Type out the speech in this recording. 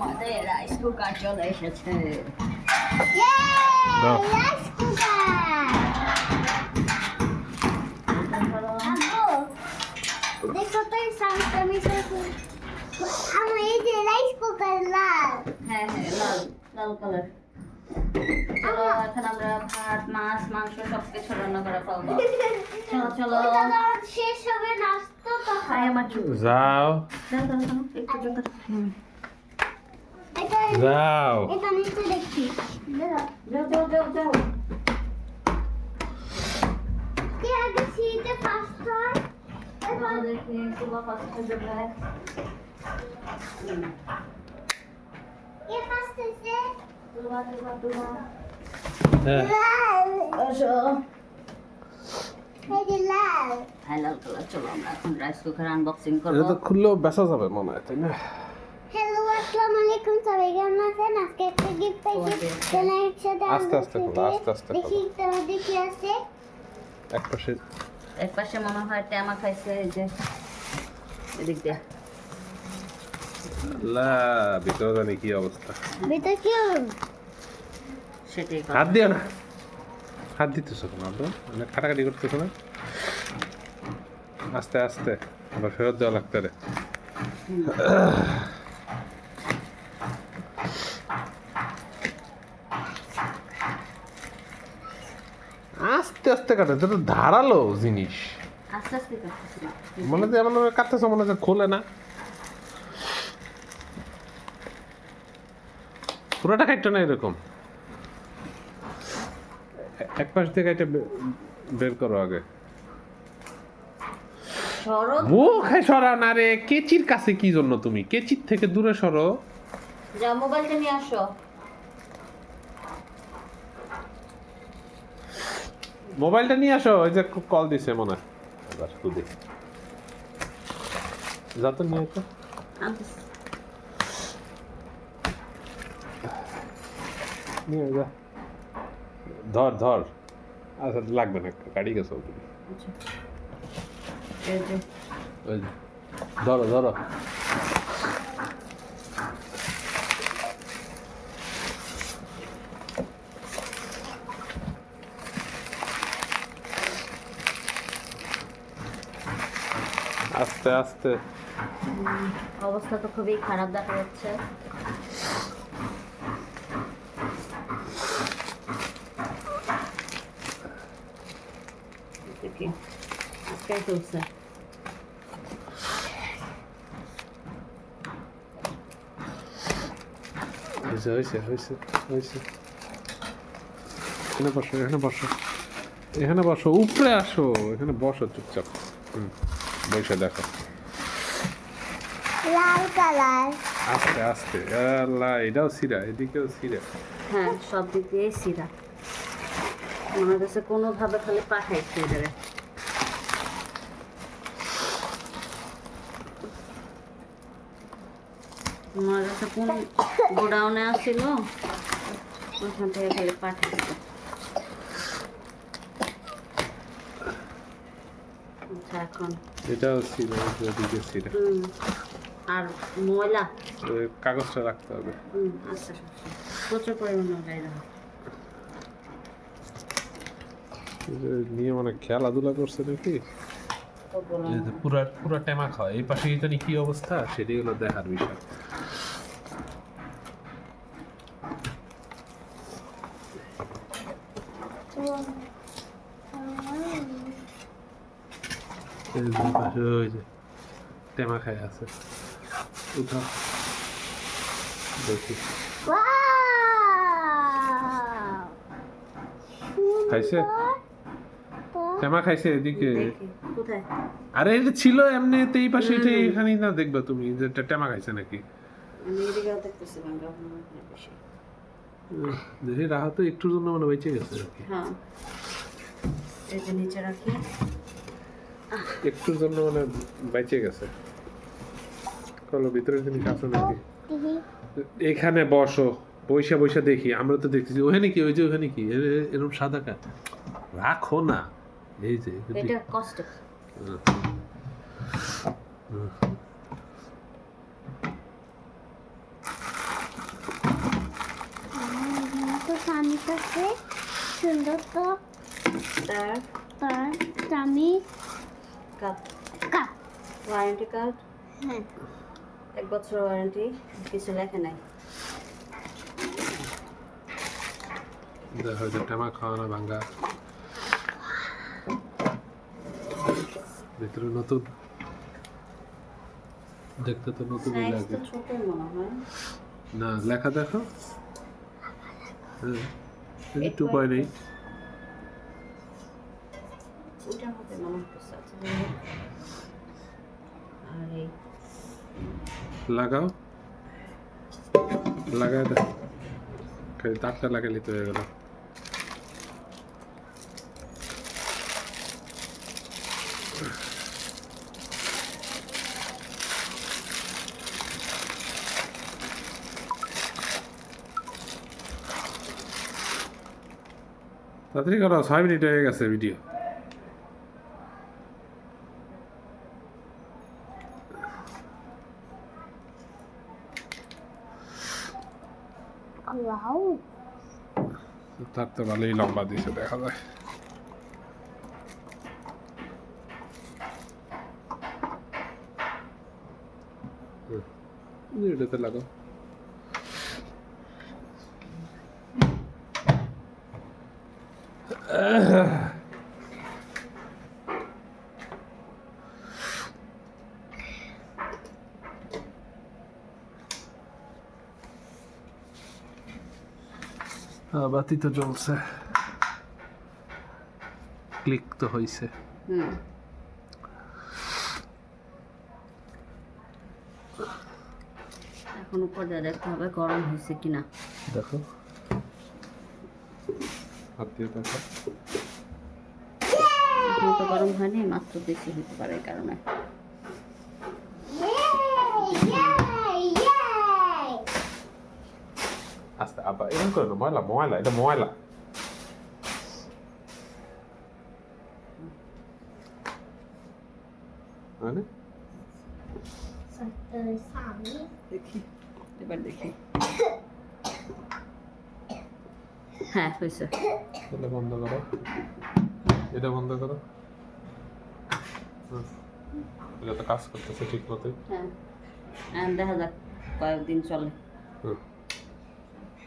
আমাদের rice cooker চলে এসেছে। দাও। রাইস কুকার দেখো তো এই সাউন্ডটা মিশে আমার এই যে রাইস কুকার লাল হ্যাঁ হ্যাঁ, লাল লাল কালার। চলো এখন আমরা ভাত মাছ মাংস সবকিছু রান্না করে ফেলবো। চলো চলো। ওটা তো শেষ হবে নাস্তা তো খাই আমার ছোট। যাও দাও দাও দাও একটু জোর করে। এটা যাও এটা নিচে দেখছি দাঁড়াও। যাও যাও যাও যাও। কে আগে সিটে ফার্স্ট হয় চলো দেখি তুবা ফার্স্ট হবে। কে ফার্স্ট হইছে তুবা তুবা তুবা। হ্যাঁ লাল আসো। এই যে লাল হ্যাঁ লাল কালার। চলো আমরা এখন রাইস কুকার আনবক্সিং এটা করবো। তো খুললেও বেচা যাবে মনে হয় তাই না হ্যালো আসসালামু আলাইকুম সবাই কেমন আছেন আজকে একটা গিফট পাইছি চলে একসাথে আস্তে আস্তে খোলো, আস্তে আস্তে খোলো। দেখি তোমাদের কি আছে এক পাশে এক পাশে মনে হয় ট্যামা খাইছে, এই যে এদিক দিয়ে। লা ভিতরে জানি কি অবস্থা ভিতর কি সেটাই কথা। হাত দিও না হাত দিতেছো কেন আব্বা মানে কাটাকাটি করতেছো না আস্তে আস্তে আবার ফেরত দেওয়া লাগতে রে আস্তে আস্তে কাটে এটা তো ধারালো জিনিস আস্তে আস্তে করতেছি না। মনে হয় এমন কাটতেছো মনে হয় খোলে না পুরোটা কাটতো না এরকম এক পাশ থেকে এটা বের করো আগে সরো। মুখ সরাও না রে কেচির কাছে কি জন্য তুমি কেচির থেকে দূরে সরো যাও মোবাইলটা নিয়ে আসো। মোবাইলটা নিয়ে আসো ওই যে কল দিছে মনে হয় এবার খুদে যা তো নিয়ে তো আনতেছি। নিয়ে যা ধর ধর আচ্ছা লাগবে না গাড়ি গেছো তুমি আচ্ছা। এই যে ওই যে, ধরো ধরো আস্তে আস্তে অবস্থা তো খুবই খারাপ দেখা যাচ্ছে। দেখি আজকেই চলছে। হয়েছে হয়েছে হয়েছে হয়েছে এখানে বসো এখানে বসো এখানে বসো উপরে আসো এখানে বসো চুপচাপ বসে দেখো লাল কালার আস্তে আস্তে আল্লাহ এটাও সিরা এদিকেও সিরা হ্যাঁ সব দিক দিয়ে সিরা। মনে হচ্ছে কোনোভাবে খালি পাঠাইছে এদের। মনে হচ্ছে কোন গোডাউনে আসছিল ওইখান থেকে খালি পাঠাইছে। আচ্ছা এখন এটাও সিরা এদিকে সিরা আর ময়লা ওই কাগজটা রাখতে হবে আচ্ছা আচ্ছা প্রচুর পরিমাণে ময়লা। এই যে নিয়ে মানে খেলাধুলা করছে নাকি এই যে পুরা পুরা টেমা খাওয়া এই পাশে জানি কি অবস্থা সেটাই হলো দেখার বিষয় এই যে পাশে ওই যে টেমা খায় আছে উঠা দেখি ওয়াও খাইছে টেমা খাইছে এদিকে দেখি কোথায়। আরে এটা ছিল এমনিতে এই পাশে এটা এখানেই না দেখবা তুমি যে টেমা খাইছে নাকি আমি এদিকেও দেখতেছিলাম যখন ওখানে বেশি। দেখি রাহা তো একটুর জন্য মানে বেঁচে গেছে আর কি হ্যাঁ এই যে নিচে রাখি। একটুর জন্য মানে বেঁচে গেছে চলো ভিতরে জিনিস আছে নাকি এখানে বসো বৈশা বৈশা দেখি আমরা তো দেখতেছি ওখানে কি ওই যে ওখানে কি এরকম সাদা কাঠ রাখো না এই যে এটা কষ্ট। চামিচ আছে সুন্দর তো তার তার চামিচ কাপ কাপ ওয়ারেন্টি কার্ড হ্যাঁ 1 বছর ওয়ারেন্টি কিছু লেখা নাই দেখো যে টেমা খাওয়ানো ভাঙ্গা ভিতরে নতুন দেখতে তো নতুনই সাইজ লাগে তো ছোটই মনে হয় না লেখা দেখো হ্যাঁ 2.8 ওইটার মধ্যে মনে হচ্ছে আচ্ছা যাই হোক। আর এই লাগাও লাগাই দাও খালি তারটা লাগাইলে তো হয়ে গেল তাড়াতাড়ি করো 6 মিনিট হয়ে গেছে ভিডিও ওয়াও তার তো ভালোই লম্বা দিয়েছে দেখা যায় এটাতে লাগাও বাতি তো জ্বলছে ক্লিক তো হয়েছে হুম এখন উপর দিয়ে দেখতে হবে গরম হয়েছে কিনা দেখো হাত দিয়ে দেখো এখন তো গরম হয়নি মাত্র বেশি হতে পারে এই কারণে আস্তে আবার এরকম করে না ময়লা ময়লা এটা ময়লা মানে দেখি এবার দেখি হ্যাঁ হয়েছে এটা বন্ধ করো এটা বন্ধ করো এটা তো কাজ করতেছে ঠিক মতোই হ্যাঁ দেখা যাক কয়েকদিন চলে